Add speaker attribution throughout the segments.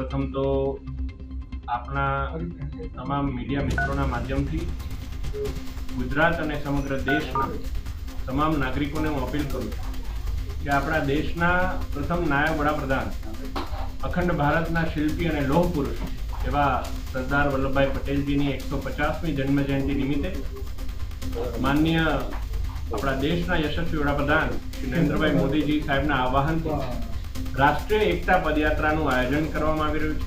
Speaker 1: સૌપ્રથમ તો આપણા તમામ મીડિયા મિત્રોના માધ્યમથી ગુજરાત અને સમગ્ર દેશના તમામ નાગરિકોને હું અપીલ કરું છું કે આપણા દેશના પ્રથમ નાયબ વડાપ્રધાન અખંડ ભારતના શિલ્પી અને લોહ પુરુષ એવા સરદાર વલ્લભભાઈ પટેલજીની 150મી જન્મજયંતિ નિમિત્તે માનનીય આપણા દેશના યશસ્વી વડાપ્રધાન શ્રી નરેન્દ્રભાઈ મોદીજી સાહેબના આહ્વાનથી રાષ્ટ્રીય એકતા પદયાત્રાનું આયોજન કરવામાં આવી રહ્યું છે।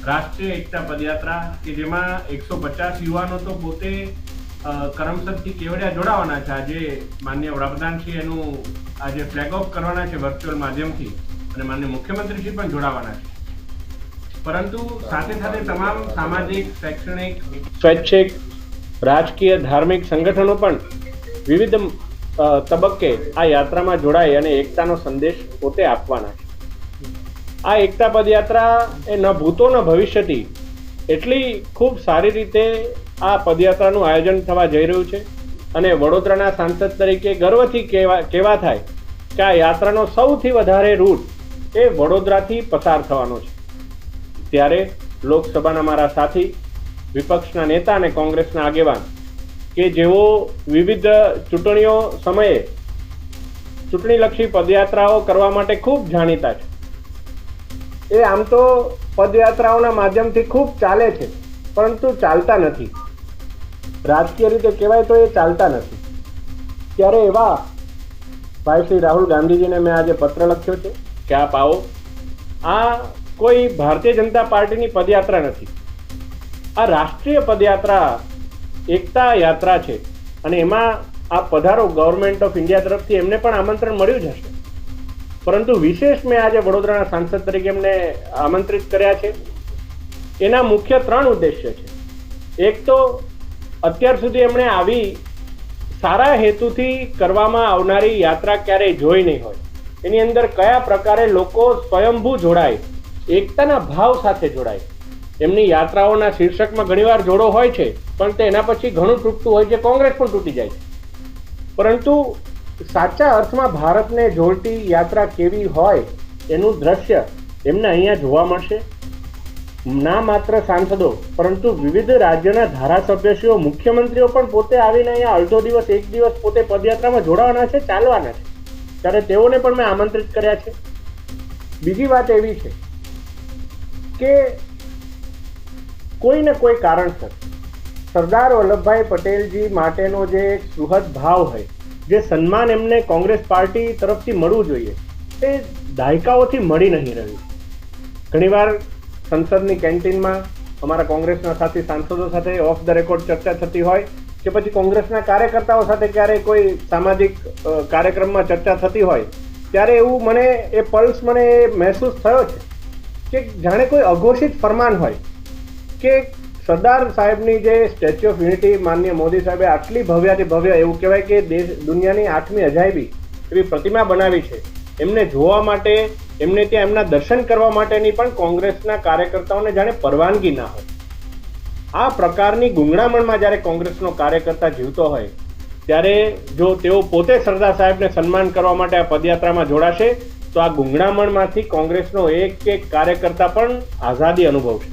Speaker 1: રાષ્ટ્રીય એકતા પદયાત્રા કે જેમાં 150 યુવાનો તો પોતે કરમસદથી કેવડિયા જોડાવાના છે। આજે માનનીય વડાપ્રધાન શ્રી એનું આજે ફ્લેગ ઓફ કરવાના છે વર્ચ્યુઅલ માધ્યમથી અને માનનીય મુખ્યમંત્રી શ્રી પણ જોડાવાના છે। પરંતુ સાથે સાથે તમામ સામાજિક, શૈક્ષણિક, સ્વૈચ્છિક, રાજકીય, ધાર્મિક સંગઠનો પણ વિવિધ તબક્કે આ યાત્રામાં જોડાઈ અને એકતાનો સંદેશ પોતે આપવાના છે। આ એકતા પદયાત્રા એ ન ભૂતો ન ભવિષ્યથી એટલી ખૂબ સારી રીતે આ પદયાત્રાનું આયોજન થવા જઈ રહ્યું છે અને વડોદરાના સાંસદ તરીકે ગર્વથી કહેવા થાય કે આ યાત્રાનો સૌથી વધારે રૂટ એ વડોદરાથી પસાર થવાનો છે। ત્યારે લોકસભાના મારા સાથી, વિપક્ષના નેતા અને કોંગ્રેસના આગેવાન કે જેઓ વિવિધ ચૂંટણીઓ સમયે ચૂંટણીલક્ષી પદયાત્રાઓ કરવા માટે ખૂબ જાણીતા છે, એ આમ તો પદયાત્રાઓના માધ્યમથી ખૂબ ચાલે છે પરંતુ ચાલતા નથી, રાજકીય રીતે કહેવાય તો એ ચાલતા નથી। ત્યારે એવા ભાઈ શ્રી રાહુલ ગાંધીજીને મેં આજે પત્ર લખ્યો છે કે આપ આવો, આ કોઈ ભારતીય જનતા પાર્ટીની પદયાત્રા નથી, આ રાષ્ટ્રીય પદયાત્રા એકતા યાત્રા છે અને એમાં આ પધારો ગવર્મેન્ટ ઓફ ઇન્ડિયા તરફથી એમને પણ આમંત્રણ મળ્યું જ હશે, પરંતુ વિશેષ મેં આજે વડોદરાના સાંસદ તરીકે એમને આમંત્રિત કર્યા છે। એના મુખ્ય 3 ઉદ્દેશ્ય છે। એક તો અત્યાર સુધી એમણે આવી સારા હેતુથી કરવામાં આવનારી યાત્રા ક્યારેય જોઈ નહીં હોય, એની અંદર કયા પ્રકારે લોકો સ્વયંભૂ જોડાય, એકતાના ભાવ સાથે જોડાય। એમની યાત્રાઓના શીર્ષકમાં ઘણીવાર જોડો હોય છે પણ તે એના પછી ઘણું તૂટતું હોય છે, કોંગ્રેસ પણ તૂટી જાય છે, પરંતુ સાચા અર્થમાં ભારતને જોડતી યાત્રા કેવી હોય એનું દ્રશ્ય એમને અહીંયા જોવા મળશે। ના માત્ર સાંસદો પરંતુ વિવિધ રાજ્યના ધારાસભ્યશ્રીઓ, મુખ્યમંત્રીઓ પણ પોતે આવીને અહીંયા અડધો દિવસ, એક દિવસ પોતે પદયાત્રામાં જોડાવાના છે, ચાલવાના છે, ત્યારે તેઓને પણ મેં આમંત્રિત કર્યા છે। બીજી વાત એવી છે કે કોઈ ને કોઈ કારણસર સરદાર વલ્લભભાઈ પટેલજી માટેનો જે એક સુહદ ભાવ હોય, જે સન્માન એમને કોંગ્રેસ પાર્ટી તરફથી મળવું જોઈએ, એ દાયકાઓથી મળી નહીં રહ્યું। ઘણીવાર સંસદની કેન્ટીનમાં અમારા કોંગ્રેસના સાથી સાંસદો સાથે ઓફ ધ રેકોર્ડ ચર્ચા થતી હોય કે પછી કોંગ્રેસના કાર્યકર્તાઓ સાથે ક્યારેય કોઈ સામાજિક કાર્યક્રમમાં ચર્ચા થતી હોય, ત્યારે એવું મને એ પલ્સ મને મહેસૂસ થયો છે કે જાણે કોઈ અઘોષિત ફરમાન હોય કે સરદાર સાહેબની જે સ્ટેચ્યુ ઓફ યુનિટી માનનીય મોદી સાહેબે આટલી ભવ્યાથી ભવ્ય, એવું કહેવાય કે દુનિયાની 8મી અજાયબી એવી પ્રતિમા બનાવી છે, એમને જોવા માટે, એમને ત્યાં એમના દર્શન કરવા માટેની પણ કોંગ્રેસના કાર્યકર્તાઓને જાણે પરવાનગી ના હોય। આ પ્રકારની ગુંગળામણમાં જ્યારે કોંગ્રેસનો કાર્યકર્તા જીવતો હોય ત્યારે જો તેઓ પોતે સરદાર સાહેબને સન્માન કરવા માટે આ પદયાત્રામાં જોડાશે તો આ ગુંગળામણમાંથી કોંગ્રેસનો એક એક કાર્યકર્તા પણ આઝાદી અનુભવશે।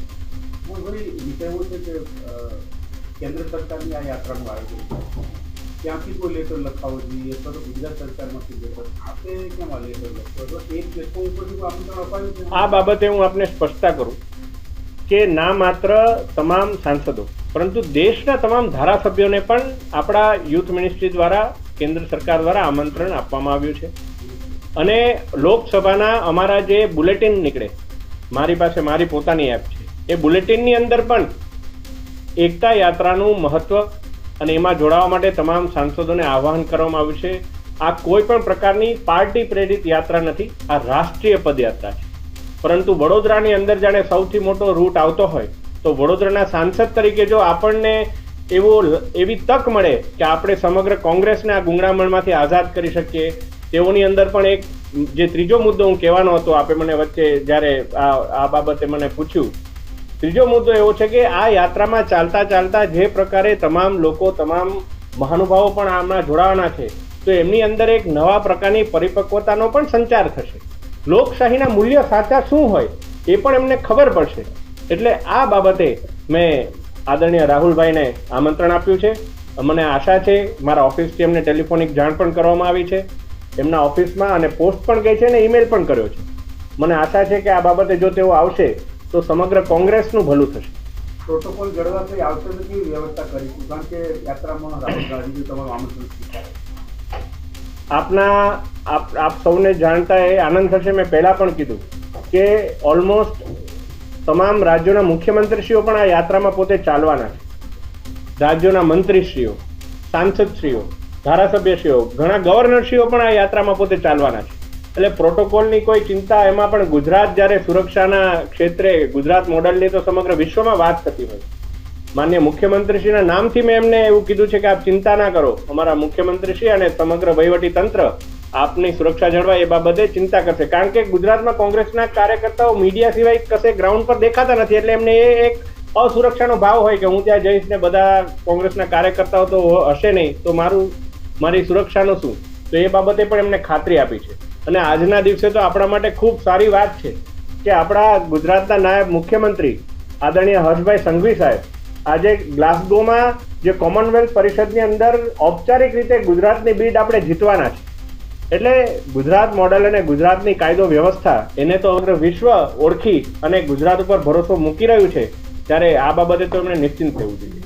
Speaker 2: કેન્દ્ર સરકારની આ યાત્રાનું આયોજન ત્યાંથી કોઈ લેટર લખાવો જોઈએ અથવા તો ગુજરાત સરકારમાંથી લેટર, આપણે કેમ આ લેટર લખો? એક પ્લેટફોર્મ ઉપરથી આમંત્રણ અપાયું છે?
Speaker 1: આ બાબતે હું આપને સ્પષ્ટતા કરું કે ના માત્ર તમામ સાંસદો પરંતુ દેશના તમામ ધારાસભ્યોને પણ આપણા યુથ મિનિસ્ટ્રી દ્વારા, કેન્દ્ર સરકાર દ્વારા આમંત્રણ આપવામાં આવ્યું છે અને લોકસભાના અમારા જે બુલેટિન નીકળે, મારી પાસે મારી પોતાની એપ છે, એ બુલેટિનની અંદર પણ એકતા યાત્રાનું મહત્વ અને એમાં જોડાવા માટે તમામ સાંસદોને આહ્વાન કરવામાં આવ્યું છે। આ કોઈ પણ પ્રકારની પાર્ટી પ્રેરિત યાત્રા નથી, આ રાષ્ટ્રીય પદયાત્રા છે, પરંતુ વડોદરાની અંદર જાણે સૌથી મોટો રૂટ આવતો હોય તો વડોદરાના સાંસદ તરીકે જો આપણને એવી તક મળે કે આપણે સમગ્ર કોંગ્રેસને આ ગુંગળામણમાંથી આઝાદ કરી શકીએ, તેઓની અંદર પણ એક જે ત્રીજો મુદ્દો હું કહેવાનો હતો, આપે મને વચ્ચે જ્યારે આ બાબતે મને પૂછ્યું, ત્રીજો મુદ્દો એવો છે કે આ યાત્રામાં ચાલતા ચાલતા જે પ્રકારે તમામ લોકો, તમામ મહાનુભાવો પણ આમાં જોડાવાના છે તો એમની અંદર એક નવા પ્રકારની પરિપક્વતાનો પણ સંચાર થશે। લોકશાહીના મૂલ્ય સાચા શું હોય એ પણ એમને ખબર પડશે. એટલે આ બાબતે મેં આદરણીય રાહુલભાઈને આમંત્રણ આપ્યું છે. મને આશા છે, મારા ઓફિસથી એમને ટેલિફોનિક જાણ પણ કરવામાં આવી છે, એમના ઓફિસમાં, અને પોસ્ટ પણ ગઈ છે અને ઈમેલ પણ કર્યો છે. મને આશા છે કે આ બાબતે જો તેઓ આવશે તો સમગ્ર કોંગ્રેસનું ભલું થશે.
Speaker 2: પ્રોટોકોલ જળવાથી આવશે તો કેવી વ્યવસ્થા કરીશું? કારણ કે યાત્રામાં રાહુલ ગાંધી તમારું આમંત્રણ સ્વીકારે.
Speaker 1: આપ સૌને જાણતા એ આનંદ થશે, મેં પહેલા પણ કીધું કે ઓલમોસ્ટ તમામ રાજ્યોના મુખ્યમંત્રીશ્રીઓ પણ આ યાત્રામાં પોતે ચાલવાના છે. રાજ્યોના મંત્રીશ્રીઓ, સાંસદશ્રીઓ, ધારાસભ્યશ્રીઓ, ઘણા ગવર્નરશ્રીઓ પણ આ યાત્રામાં પોતે ચાલવાના છે. એટલે પ્રોટોકોલની કોઈ ચિંતા, એમાં પણ ગુજરાત જ્યારે સુરક્ષાના ક્ષેત્રે ગુજરાત મોડલની તો સમગ્ર વિશ્વમાં વાત થતી હોય. માન્ય મુખ્યમંત્રીશ્રીના નામથી મેં એમને એવું કીધું છે કે આપ ચિંતા ના કરો, અમારા મુખ્યમંત્રીશ્રી અને સમગ્ર વહીવટી તંત્ર આપની સુરક્ષા જળવાય એ બાબતે ચિંતા કરશે. કારણ કે ગુજરાતમાં કોંગ્રેસના કાર્યકર્તાઓ મીડિયા સિવાય કશે ગ્રાઉન્ડ પર દેખાતા નથી, એટલે એમને એ એક અસુરક્ષાનો ભાવ હોય કે હું ત્યાં જઈશ ને બધા કોંગ્રેસના કાર્યકર્તાઓ તો હશે નહીં, તો મારી સુરક્ષાનું શું? તો એ બાબતે પણ એમને ખાતરી આપી છે. અને આજના દિવસે તો આપણા માટે ખૂબ સારી વાત છે કે આપણા ગુજરાતના નાયબ મુખ્યમંત્રી આદરણીય હર્ષભાઈ સંઘવી સાહેબ આજે ગ્લાસગોમાં જે કોમનવેલ્થ પરિષદની અંદર ઔપચારિક રીતે ગુજરાતની બીડ આપણે જીતવાના છે. એટલે ગુજરાત મોડલ અને ગુજરાતની કાયદો વ્યવસ્થા એને તો સમગ્ર વિશ્વ ઓળખી અને ગુજરાત ઉપર ભરોસો મૂકી રહ્યું છે, ત્યારે આ બાબતે તો એમને નિશ્ચિંત થવું જોઈએ.